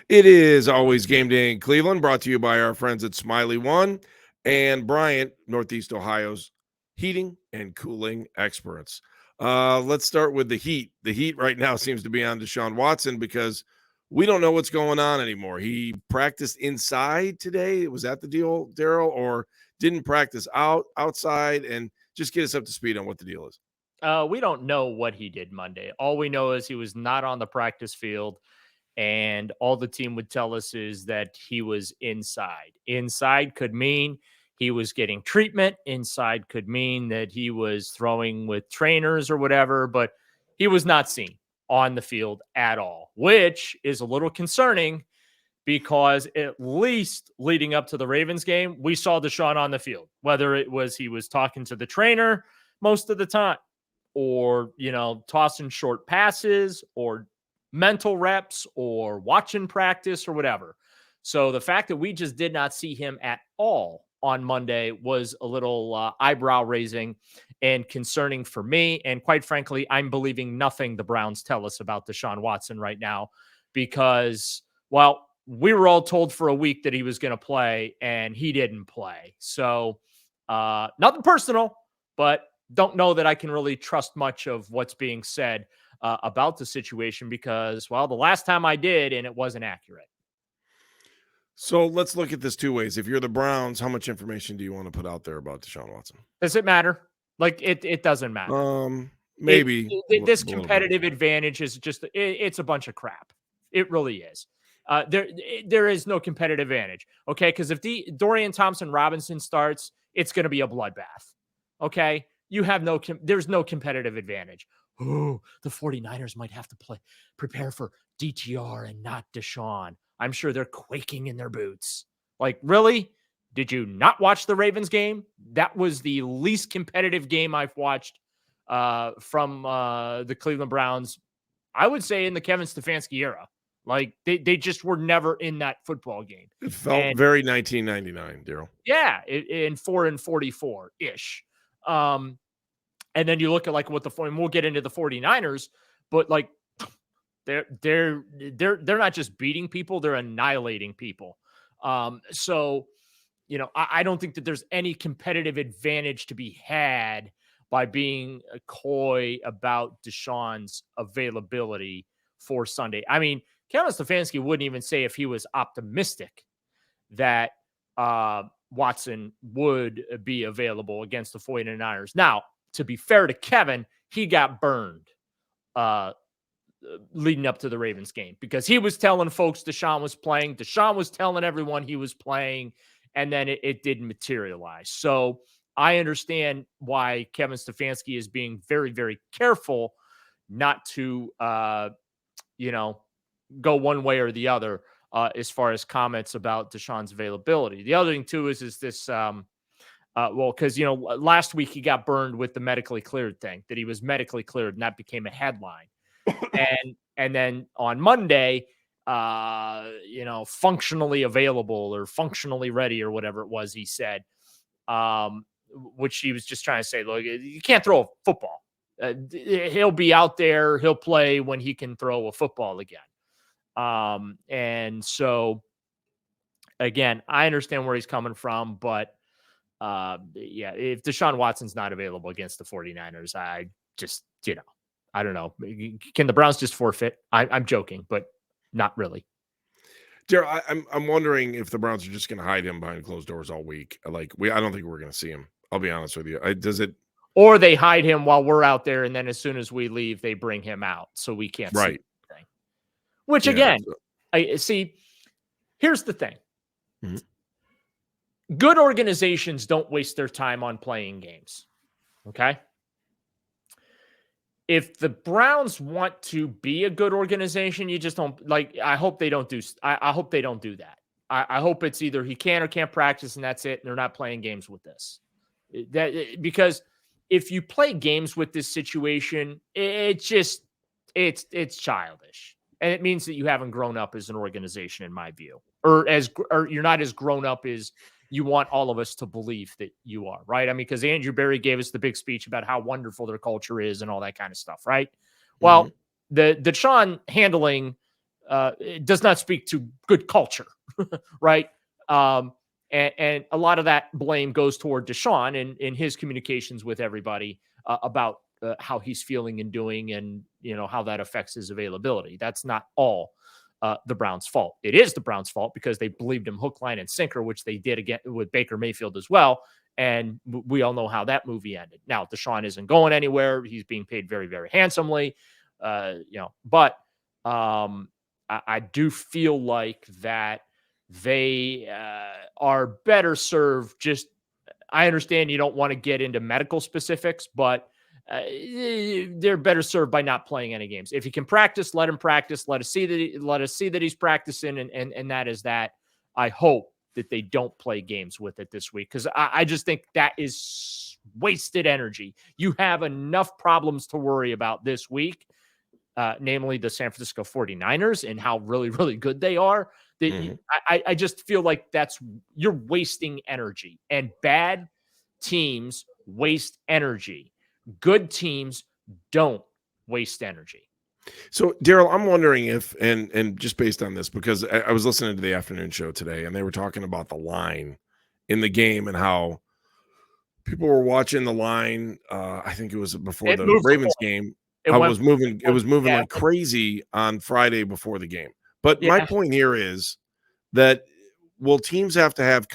It is always game day in Cleveland, brought to you by our friends at Smiley One and Bryant, Northeast Ohio's heating and cooling experts. Let's start with the heat. The heat right now seems to be on Deshaun Watson because we don't know what's going on anymore. He practiced inside today. Was that the deal, Daryl, or didn't practice outside? And just get us up to speed on what the deal is. We don't know what he did Monday. All we know is he was not on the practice field. And all the team would tell us is that he was inside. Inside could mean he was getting treatment. Inside could mean that he was throwing with trainers or whatever, but he was not seen on the field at all, which is a little concerning because at least leading up to the Ravens game, we saw Deshaun on the field, whether it was he was talking to the trainer most of the time or, tossing short passes or mental reps or watching practice or whatever. So the fact that we just did not see him at all on Monday was a little eyebrow raising and concerning for me. And quite frankly, I'm believing nothing the Browns tell us about Deshaun Watson right now because, well, we were all told for a week that he was going to play and he didn't play. So nothing personal, but don't know that I can really trust much of what's being said about the situation because, well, the last time I did and it wasn't accurate. So let's look at this two ways. If you're the Browns, how much information do you want to put out there about Deshaun Watson? Does it matter? Like it doesn't matter. Maybe this competitive advantage is just it's a bunch of crap. It really is. There is no competitive advantage. Okay, because if Dorian Thompson-Robinson starts, it's going to be a bloodbath. Okay, there's no competitive advantage. Oh, the 49ers might have to prepare for DTR and not Deshaun. I'm sure they're quaking in their boots. Like, really? Did you not watch the Ravens game? That was the least competitive game I've watched from the Cleveland Browns, I would say, in the Kevin Stefanski era. Like, they just were never in that football game. It felt very 1999, Daryl. Yeah, in 4-44-ish. And then you look at like what and we'll get into the 49ers, but like they're not just beating people, they're annihilating people. So, I don't think that there's any competitive advantage to be had by being coy about Deshaun's availability for Sunday. I mean, Kevin Stefanski wouldn't even say if he was optimistic that Watson would be available against the 49ers. Now, to be fair to Kevin, he got burned leading up to the Ravens game because he was telling folks Deshaun was playing. Deshaun was telling everyone he was playing, and then it didn't materialize. So I understand why Kevin Stefanski is being very, very careful not to, go one way or the other as far as comments about Deshaun's availability. The other thing, too, is this because, last week he got burned with the medically cleared thing, that he was medically cleared, and that became a headline. and then on Monday, functionally available or functionally ready or whatever it was he said, which he was just trying to say, look, you can't throw a football. He'll be out there. He'll play when he can throw a football again. And so, again, I understand where he's coming from, but if Deshaun Watson's not available against the 49ers, I just, I don't know. Can the Browns just forfeit? I'm joking, but not really. Daryl, I'm wondering if the Browns are just going to hide him behind closed doors all week. I don't think we're going to see him. I'll be honest with you. Or they hide him while we're out there, and then as soon as we leave, they bring him out so we can't see anything. Which, again, I see. Here's the thing. Mm-hmm. Good organizations don't waste their time on playing games. Okay? If the Browns want to be a good organization, you just don't I hope they don't do that. I hope it's either he can or can't practice and that's it. And they're not playing games with this. Because if you play games with this situation, it's childish. And it means that you haven't grown up as an organization, in my view, or you're not as grown up as you want all of us to believe that you are, right? I mean, because Andrew Berry gave us the big speech about how wonderful their culture is and all that kind of stuff, right? Mm-hmm. Well, the Deshaun handling it does not speak to good culture, right? And a lot of that blame goes toward Deshaun and in his communications with everybody about how he's feeling and doing, and how that affects his availability. That's not all the Browns' fault. It is the Browns' fault because they believed him hook, line, and sinker, which they did again with Baker Mayfield as well. And we all know how that movie ended. Now, Deshaun isn't going anywhere. He's being paid very, very handsomely, but I do feel like that they are better served. I understand you don't want to get into medical specifics, but they're better served by not playing any games. If he can practice, let him practice. Let us see that he's practicing, and that is that. I hope that they don't play games with it this week, because I just think that is wasted energy. You have enough problems to worry about this week, namely the San Francisco 49ers and how really, really good they are. I just feel like you're wasting energy, and bad teams waste energy. Good teams don't waste energy. So, Daryl, I'm wondering if, and just based on this, because I was listening to the afternoon show today, and they were talking about the line in the game and how people were watching the line. I think it was before the Ravens game. It was moving like crazy on Friday before the game. But my point here is that teams have to have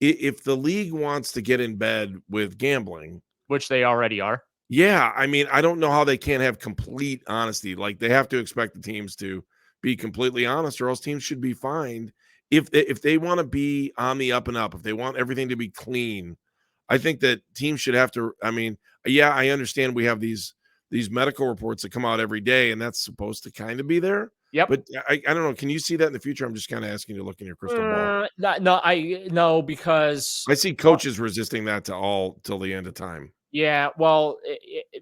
if the league wants to get in bed with gambling, which they already are. Yeah, I mean, I don't know how they can't have complete honesty. Like, they have to expect the teams to be completely honest, or else teams should be fined. If they want to be on the up and up, if they want everything to be clean, I think that teams should have to. I mean, yeah, I understand we have these medical reports that come out every day, and that's supposed to kind of be there. Yep. But I don't know. Can you see that in the future? I'm just kind of asking you to look in your crystal ball. No, because I see coaches resisting that till the end of time. Yeah, well,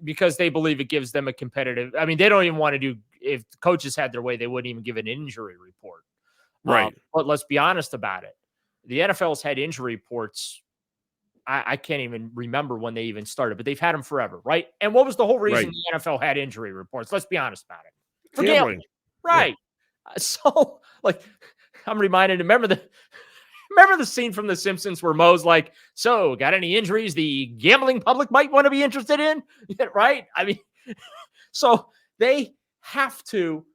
because they believe it gives them a competitive. I mean, they don't even want to do. If coaches had their way, they wouldn't even give an injury report. Right. But let's be honest about it. The NFL's had injury reports. I can't even remember when they even started, but they've had them forever, right? And what was the whole reason the NFL had injury reports? Let's be honest about it. For gambling. Right. Yeah. So, I'm reminded. Remember the scene from The Simpsons where Moe's like, "So, got any injuries the gambling public might want to be interested in?" Right? I mean, so they have to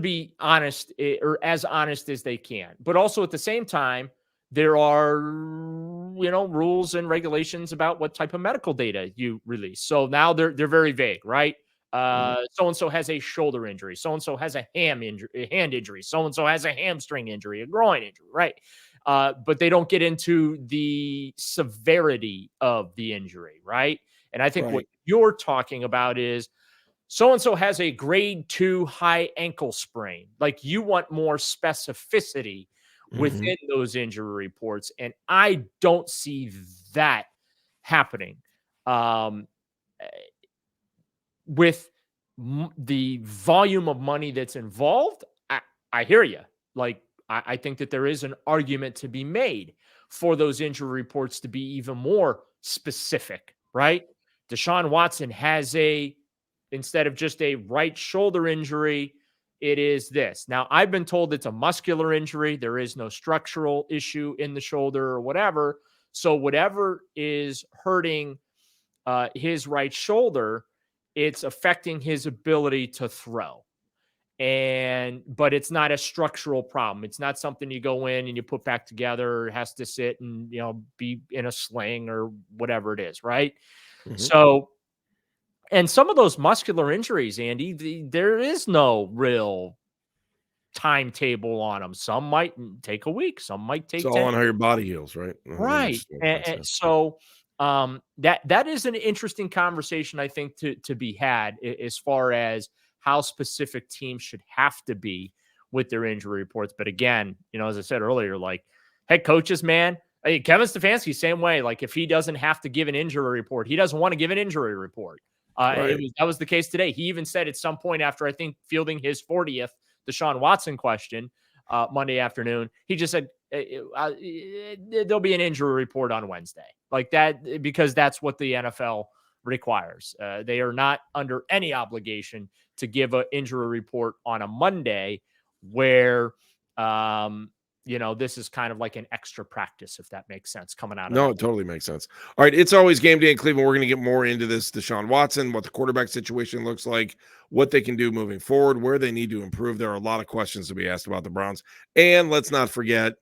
be honest, or as honest as they can. But also at the same time, there are rules and regulations about what type of medical data you release. So now they're very vague, right? So-and-so has a shoulder injury. So-and-so has a hand injury. So-and-so has a hamstring injury, a groin injury, right? But they don't get into the severity of the injury, right? And I think what you're talking about is so-and-so has a grade 2 high ankle sprain. Like, you want more specificity within those injury reports. And I don't see that happening. With the volume of money that's involved, I hear you. I think that there is an argument to be made for those injury reports to be even more specific, right? Deshaun Watson has instead of just a right shoulder injury, it is this. Now, I've been told it's a muscular injury. There is no structural issue in the shoulder or whatever. So whatever is hurting his right shoulder, it's affecting his ability to throw. But it's not a structural problem. It's not something you go in and you put back together. It has to sit and, be in a sling or whatever it is. Right. So, and some of those muscular injuries, Andy, there is no real timetable on them. Some might take a week. Some might take 10. It's all on how your body heals, right? Right. And so that is an interesting conversation, I think, to be had, as far as how specific teams should have to be with their injury reports. But again, as I said earlier, head coaches, man, Kevin Stefanski, same way. If he doesn't have to give an injury report, he doesn't want to give an injury report. That was the case today. He even said at some point after, I think, fielding his 40th Deshaun Watson question Monday afternoon, he just said, there'll be an injury report on Wednesday, like that, because that's what the NFL requires. They are not under any obligation to give an injury report on a Monday where, this is kind of like an extra practice, if that makes sense, coming out of No, that. it totally makes sense. All right, it's always game day in Cleveland. We're going to get more into this Deshaun Watson, what the quarterback situation looks like, what they can do moving forward, where they need to improve. There are a lot of questions to be asked about the Browns. And let's not forget,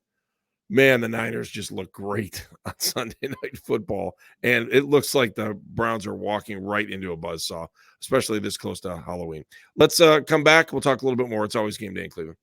man, the Niners just look great on Sunday Night Football. And it looks like the Browns are walking right into a buzzsaw, especially this close to Halloween. Let's come back. We'll talk a little bit more. It's always game day in Cleveland.